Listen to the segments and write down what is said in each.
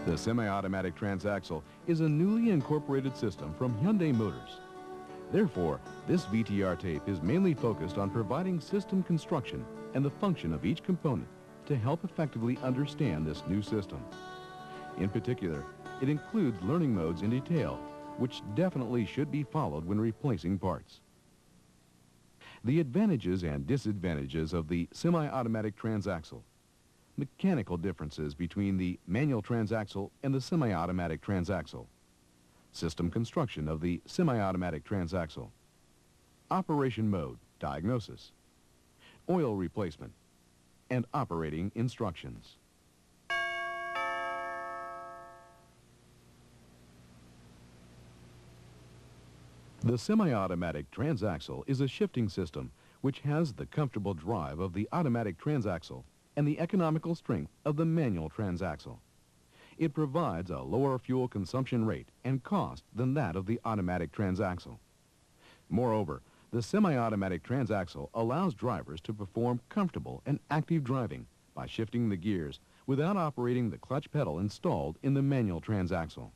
The semi-automatic transaxle is a newly incorporated system from Hyundai Motors. Therefore, this VTR tape is mainly focused on providing system construction and the function of each component to help effectively understand this new system. In particular, it includes learning modes in detail, which definitely should be followed when replacing parts. The advantages and disadvantages of the semi-automatic transaxle. Mechanical differences between the manual transaxle and the semi-automatic transaxle. System construction of the semi-automatic transaxle. Operation mode, diagnosis. Oil replacement, and operating instructions. The semi-automatic transaxle is a shifting system which has the comfortable drive of the automatic transaxle and the economical strength of the manual transaxle. It provides a lower fuel consumption rate and cost than that of the automatic transaxle. Moreover, the semi-automatic transaxle allows drivers to perform comfortable and active driving by shifting the gears without operating the clutch pedal installed in the manual transaxle.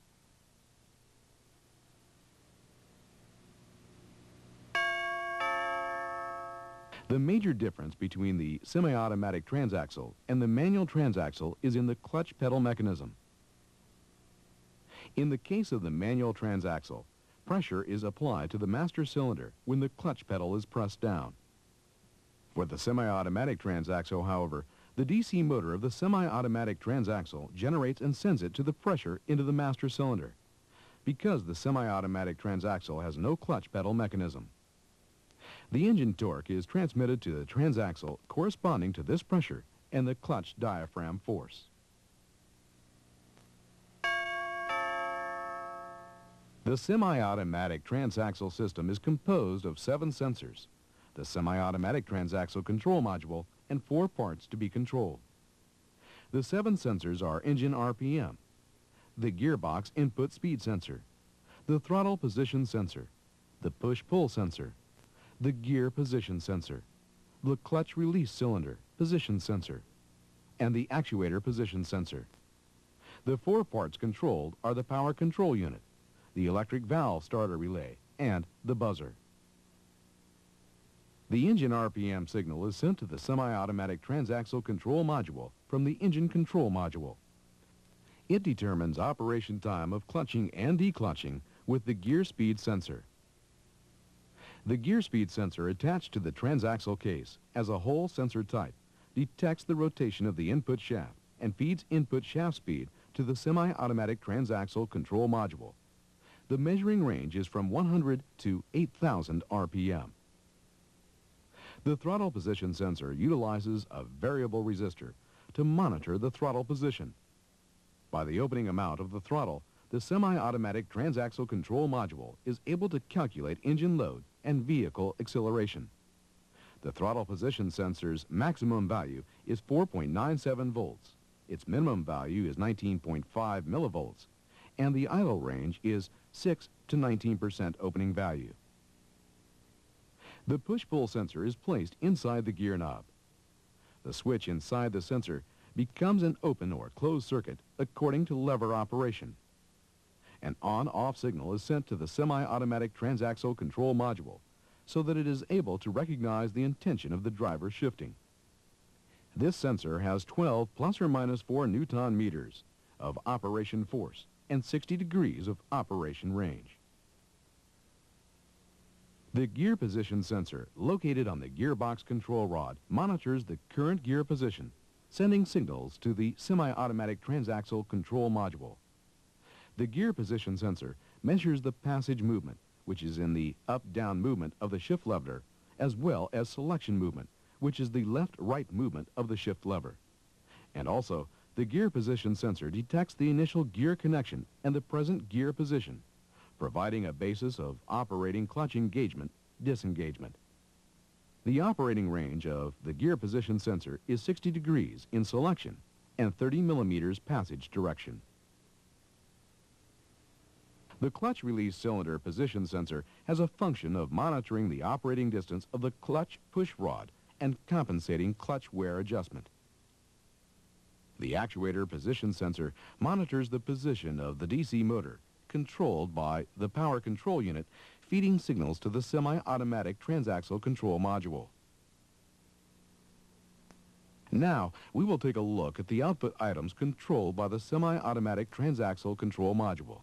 The major difference between the semi-automatic transaxle and the manual transaxle is in the clutch pedal mechanism. In the case of the manual transaxle, pressure is applied to the master cylinder when the clutch pedal is pressed down. For the semi-automatic transaxle, however, the DC motor of the semi-automatic transaxle generates and sends it to the pressure into the master cylinder, because the semi-automatic transaxle has no clutch pedal mechanism. The engine torque is transmitted to the transaxle corresponding to this pressure and the clutch diaphragm force. The semi-automatic transaxle system is composed of 7 sensors, the semi-automatic transaxle control module, and 4 parts to be controlled. The 7 sensors are engine RPM, the gearbox input speed sensor, the throttle position sensor, the push-pull sensor, the gear position sensor, the clutch release cylinder position sensor, and the actuator position sensor. The 4 parts controlled are the power control unit, the electric valve starter relay, and the buzzer. The engine RPM signal is sent to the semi-automatic transaxle control module from the engine control module. It determines operation time of clutching and declutching with the gear speed sensor. The gear speed sensor attached to the transaxle case as a whole sensor type detects the rotation of the input shaft and feeds input shaft speed to the semi-automatic transaxle control module. The measuring range is from 100 to 8,000 RPM. The throttle position sensor utilizes a variable resistor to monitor the throttle position. By the opening amount of the throttle, the semi-automatic transaxle control module is able to calculate engine load and vehicle acceleration. The throttle position sensor's maximum value is 4.97 volts. Its minimum value is 19.5 millivolts, and the idle range is 6 to 19% opening value. The push-pull sensor is placed inside the gear knob. The switch inside the sensor becomes an open or closed circuit according to lever operation. An on-off signal is sent to the semi-automatic transaxle control module so that it is able to recognize the intention of the driver shifting. This sensor has 12 plus or minus 4 Newton meters of operation force and 60 degrees of operation range. The gear position sensor located on the gearbox control rod monitors the current gear position, sending signals to the semi-automatic transaxle control module. The gear position sensor measures the passage movement, which is in the up-down movement of the shift lever, as well as selection movement, which is the left-right movement of the shift lever. And also, the gear position sensor detects the initial gear connection and the present gear position, providing a basis of operating clutch engagement, disengagement. The operating range of the gear position sensor is 60 degrees in selection and 30 millimeters passage direction. The clutch release cylinder position sensor has a function of monitoring the operating distance of the clutch push rod and compensating clutch wear adjustment. The actuator position sensor monitors the position of the DC motor, controlled by the power control unit, feeding signals to the semi-automatic transaxle control module. Now, we will take a look at the output items controlled by the semi-automatic transaxle control module.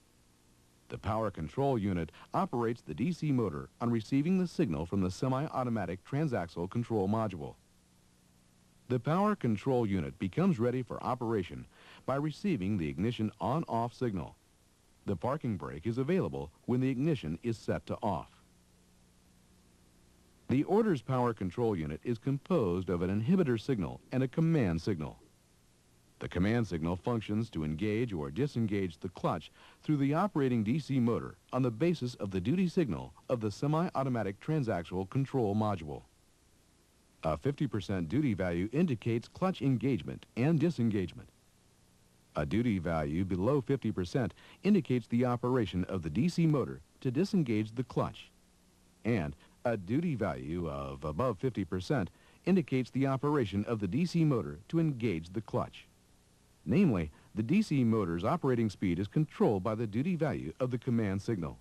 The power control unit operates the DC motor on receiving the signal from the semi-automatic transaxle control module. The power control unit becomes ready for operation by receiving the ignition on-off signal. The parking brake is available when the ignition is set to off. The order's power control unit is composed of an inhibitor signal and a command signal. The command signal functions to engage or disengage the clutch through the operating DC motor on the basis of the duty signal of the semi-automatic transaxle control module. A 50% duty value indicates clutch engagement and disengagement. A duty value below 50% indicates the operation of the DC motor to disengage the clutch. And a duty value of above 50% indicates the operation of the DC motor to engage the clutch. Namely, the DC motor's operating speed is controlled by the duty value of the command signal.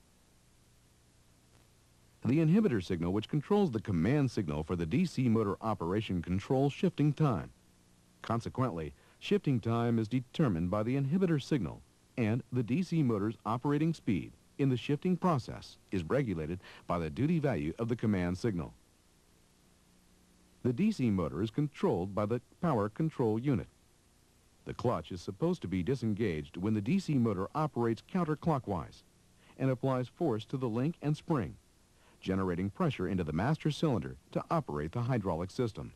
The inhibitor signal, which controls the command signal for the DC motor operation, controls shifting time. Consequently, shifting time is determined by the inhibitor signal, and the DC motor's operating speed in the shifting process is regulated by the duty value of the command signal. The DC motor is controlled by the power control unit. The clutch is supposed to be disengaged when the DC motor operates counterclockwise and applies force to the link and spring, generating pressure into the master cylinder to operate the hydraulic system.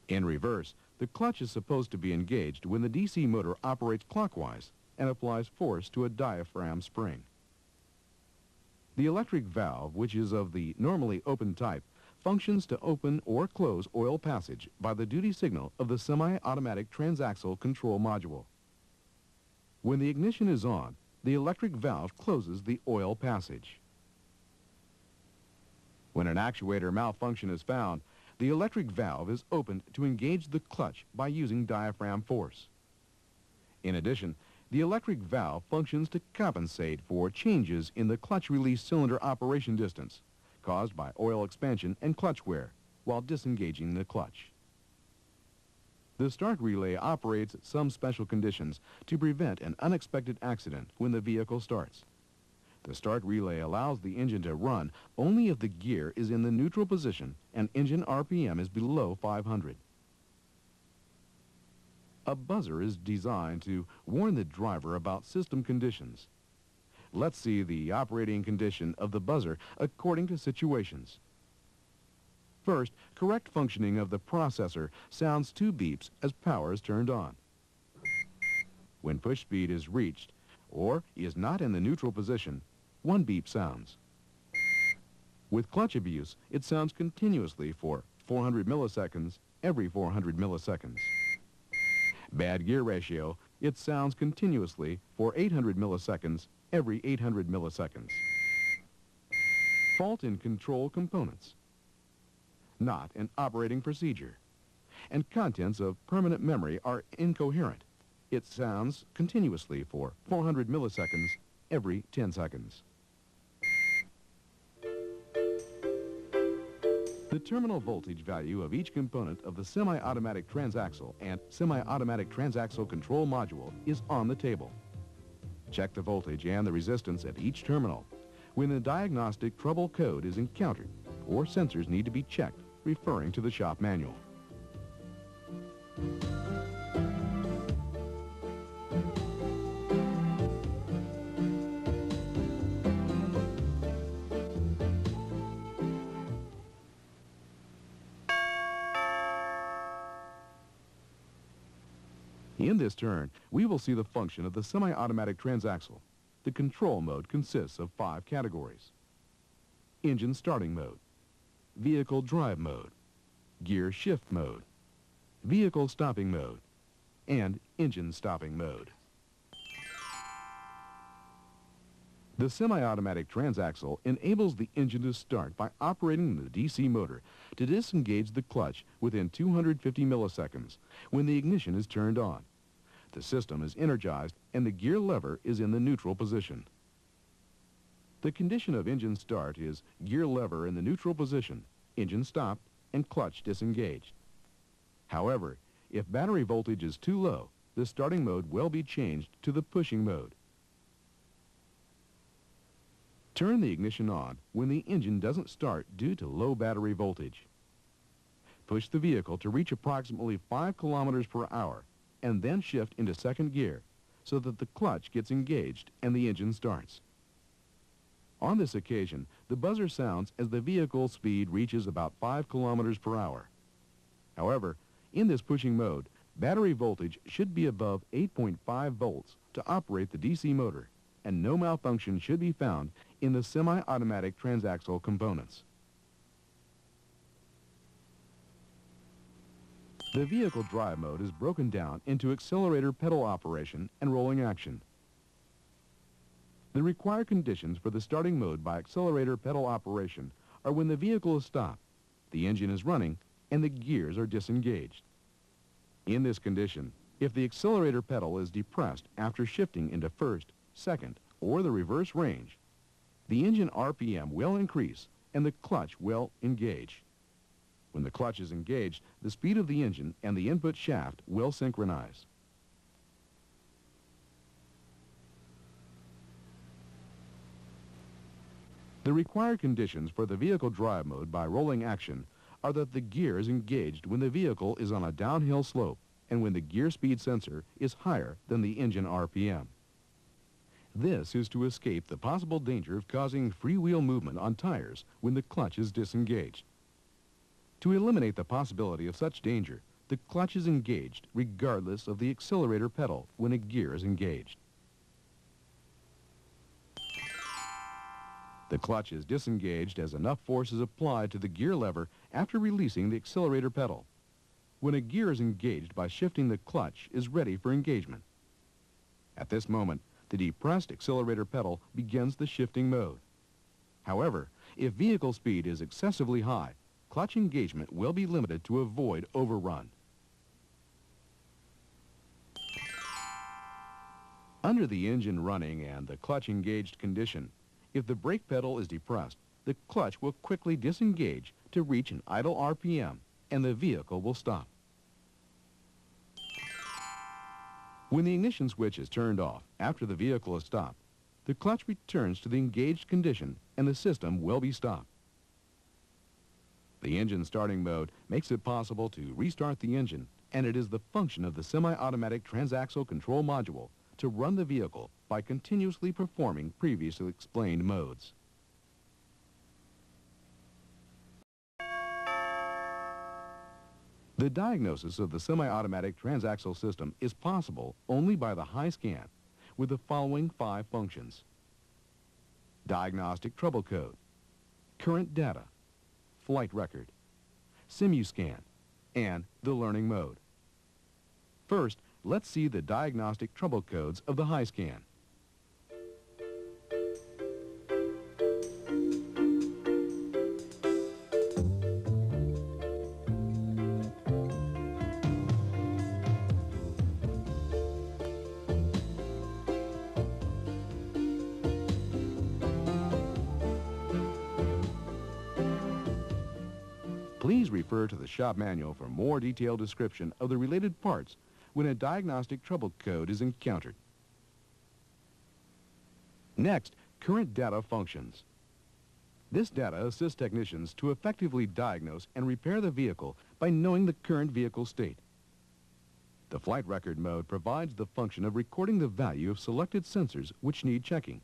In reverse, the clutch is supposed to be engaged when the DC motor operates clockwise and applies force to a diaphragm spring. The electric valve, which is of the normally open type, functions to open or close oil passage by the duty signal of the semi-automatic transaxle control module. When the ignition is on, the electric valve closes the oil passage. When an actuator malfunction is found, the electric valve is opened to engage the clutch by using diaphragm force. In addition, the electric valve functions to compensate for changes in the clutch release cylinder operation distance caused by oil expansion and clutch wear while disengaging the clutch. The start relay operates at some special conditions to prevent an unexpected accident when the vehicle starts. The start relay allows the engine to run only if the gear is in the neutral position and engine RPM is below 500. A buzzer is designed to warn the driver about system conditions. Let's see the operating condition of the buzzer according to situations. First, correct functioning of the processor sounds 2 beeps as power is turned on. When push speed is reached or is not in the neutral position, 1 beep sounds. With clutch abuse, it sounds continuously for 400 milliseconds every 400 milliseconds. Bad gear ratio, it sounds continuously for 800 milliseconds every 800 milliseconds. Fault in control components. Not an operating procedure. And contents of permanent memory are incoherent. It sounds continuously for 400 milliseconds every 10 seconds. The terminal voltage value of each component of the semi-automatic transaxle and semi-automatic transaxle control module is on the table. Check the voltage and the resistance at each terminal. When the diagnostic trouble code is encountered or sensors need to be checked, referring to the shop manual. In this turn, we will see the function of the semi-automatic transaxle. The control mode consists of 5 categories: engine starting mode, vehicle drive mode, gear shift mode, vehicle stopping mode, and engine stopping mode. The semi-automatic transaxle enables the engine to start by operating the DC motor to disengage the clutch within 250 milliseconds when the ignition is turned on. The system is energized and the gear lever is in the neutral position. The condition of engine start is gear lever in the neutral position, engine stopped, and clutch disengaged. However, if battery voltage is too low, the starting mode will be changed to the pushing mode. Turn the ignition on when the engine doesn't start due to low battery voltage. Push the vehicle to reach approximately 5 kilometers per hour and then shift into second gear so that the clutch gets engaged and the engine starts. On this occasion, the buzzer sounds as the vehicle speed reaches about 5 kilometers per hour. However, in this pushing mode, battery voltage should be above 8.5 volts to operate the DC motor, and no malfunction should be found in the semi-automatic transaxle components. The vehicle drive mode is broken down into accelerator pedal operation and rolling action. The required conditions for the starting mode by accelerator pedal operation are when the vehicle is stopped, the engine is running, and the gears are disengaged. In this condition, if the accelerator pedal is depressed after shifting into first, second, or the reverse range, the engine RPM will increase and the clutch will engage. When the clutch is engaged, the speed of the engine and the input shaft will synchronize. The required conditions for the vehicle drive mode by rolling action are that the gear is engaged when the vehicle is on a downhill slope and when the gear speed sensor is higher than the engine RPM. This is to escape the possible danger of causing freewheel movement on tires when the clutch is disengaged. To eliminate the possibility of such danger, the clutch is engaged regardless of the accelerator pedal when a gear is engaged. The clutch is disengaged as enough force is applied to the gear lever after releasing the accelerator pedal. When a gear is engaged by shifting, the clutch is ready for engagement. At this moment, the depressed accelerator pedal begins the shifting mode. However, if vehicle speed is excessively high, clutch engagement will be limited to avoid overrun. Under the engine running and the clutch engaged condition, if the brake pedal is depressed, the clutch will quickly disengage to reach an idle RPM and the vehicle will stop. When the ignition switch is turned off after the vehicle is stopped, the clutch returns to the engaged condition and the system will be stopped. The engine starting mode makes it possible to restart the engine, and it is the function of the semi-automatic transaxle control module to run the vehicle by continuously performing previously explained modes. The diagnosis of the semi-automatic transaxle system is possible only by the high scan with the following 5 functions: diagnostic trouble code, current data, flight record, Semiautomatic, and the learning mode. First, let's see the diagnostic trouble codes of the high scan. Please refer to the shop manual for more detailed description of the related parts when a diagnostic trouble code is encountered. Next, current data functions. This data assists technicians to effectively diagnose and repair the vehicle by knowing the current vehicle state. The flight record mode provides the function of recording the value of selected sensors which need checking.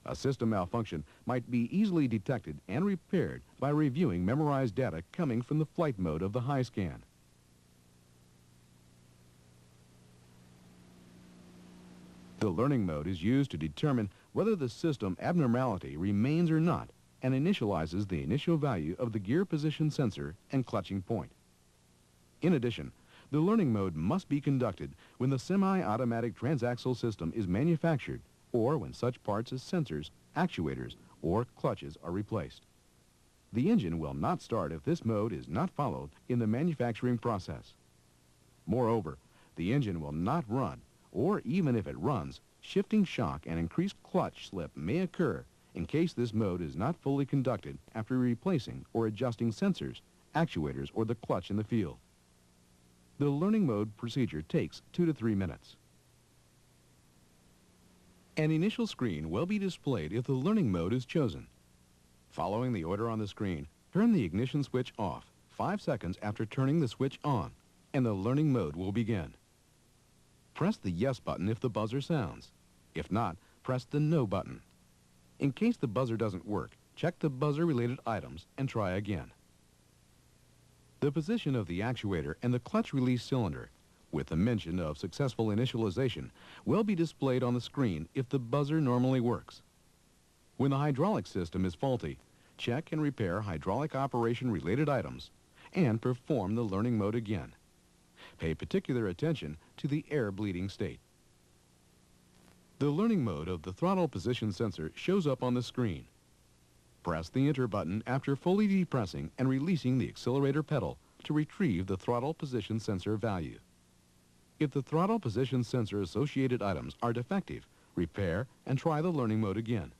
A system malfunction might be easily detected and repaired by reviewing memorized data coming from the flight mode of the high scan. The learning mode is used to determine whether the system abnormality remains or not and initializes the initial value of the gear position sensor and clutching point. In addition, the learning mode must be conducted when the semi-automatic transaxle system is manufactured or when such parts as sensors, actuators, or clutches are replaced. The engine will not start if this mode is not followed in the manufacturing process. Moreover, the engine will not run, or even if it runs, shifting shock and increased clutch slip may occur in case this mode is not fully conducted after replacing or adjusting sensors, actuators, or the clutch in the field. The learning mode procedure takes 2 to 3 minutes. An initial screen will be displayed if the learning mode is chosen. Following the order on the screen, turn the ignition switch off 5 seconds after turning the switch on, and the learning mode will begin. Press the yes button if the buzzer sounds. If not, press the no button. In case the buzzer doesn't work, check the buzzer-related items and try again. The position of the actuator and the clutch release cylinder, with the mention of successful initialization, will be displayed on the screen if the buzzer normally works. When the hydraulic system is faulty, check and repair hydraulic operation-related items and perform the learning mode again. Pay particular attention to the air bleeding state. The learning mode of the throttle position sensor shows up on the screen. Press the enter button after fully depressing and releasing the accelerator pedal to retrieve the throttle position sensor value. If the throttle position sensor associated items are defective, repair and try the learning mode again.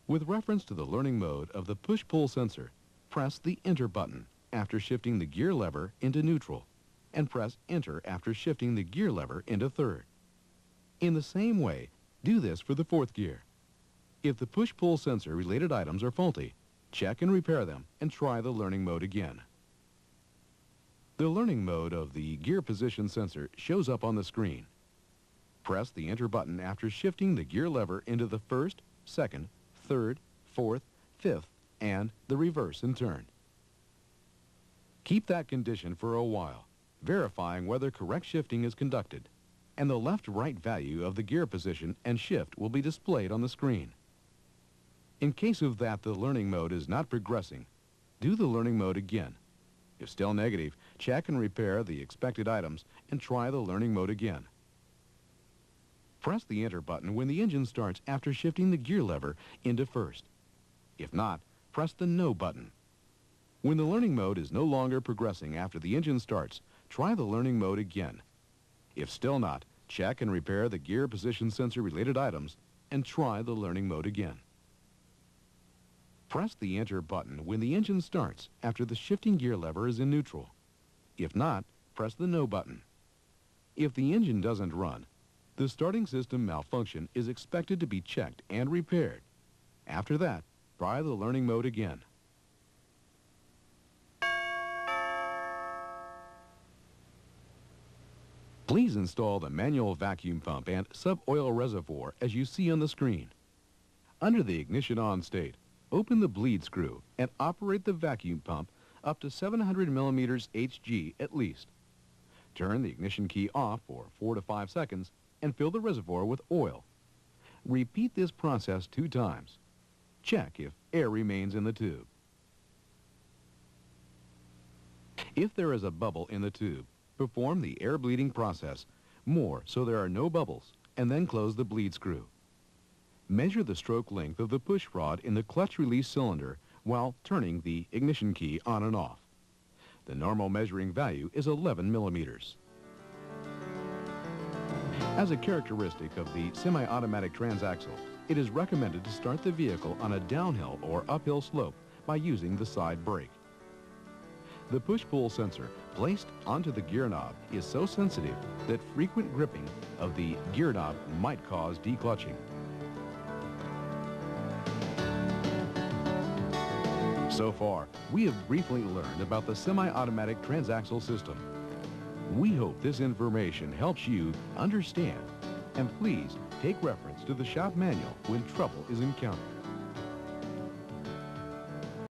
With reference to the learning mode of the push-pull sensor, press the enter button after shifting the gear lever into neutral, and press enter after shifting the gear lever into third. In the same way, do this for the fourth gear. If the push-pull sensor related items are faulty, check and repair them and try the learning mode again. The learning mode of the gear position sensor shows up on the screen. Press the enter button after shifting the gear lever into the first, second, third, fourth, fifth, and the reverse and turn. Keep that condition for a while, verifying whether correct shifting is conducted, and the left-right value of the gear position and shift will be displayed on the screen. In case of that the learning mode is not progressing, do the learning mode again. If still negative, check and repair the expected items and try the learning mode again. Press the enter button when the engine starts after shifting the gear lever into first. If not, press the no button. When the learning mode is no longer progressing after the engine starts, try the learning mode again. If still not, check and repair the gear position sensor related items and try the learning mode again. Press the enter button when the engine starts after the shifting gear lever is in neutral. If not, press the no button. If the engine doesn't run, the starting system malfunction is expected to be checked and repaired. After that, try the learning mode again. Please install the manual vacuum pump and sub-oil reservoir as you see on the screen. Under the ignition on state, open the bleed screw and operate the vacuum pump up to 700 millimeters Hg at least. Turn the ignition key off for 4 to 5 seconds and fill the reservoir with oil. Repeat this process 2 times. Check if air remains in the tube. If there is a bubble in the tube, perform the air bleeding process more so there are no bubbles, and then close the bleed screw. Measure the stroke length of the push rod in the clutch release cylinder while turning the ignition key on and off. The normal measuring value is 11 millimeters. As a characteristic of the semi-automatic transaxle, it is recommended to start the vehicle on a downhill or uphill slope by using the side brake. The push-pull sensor placed onto the gear knob is so sensitive that frequent gripping of the gear knob might cause declutching. So far, we have briefly learned about the semi-automatic transaxle system. We hope this information helps you understand, and please take reference to the shop manual when trouble is encountered.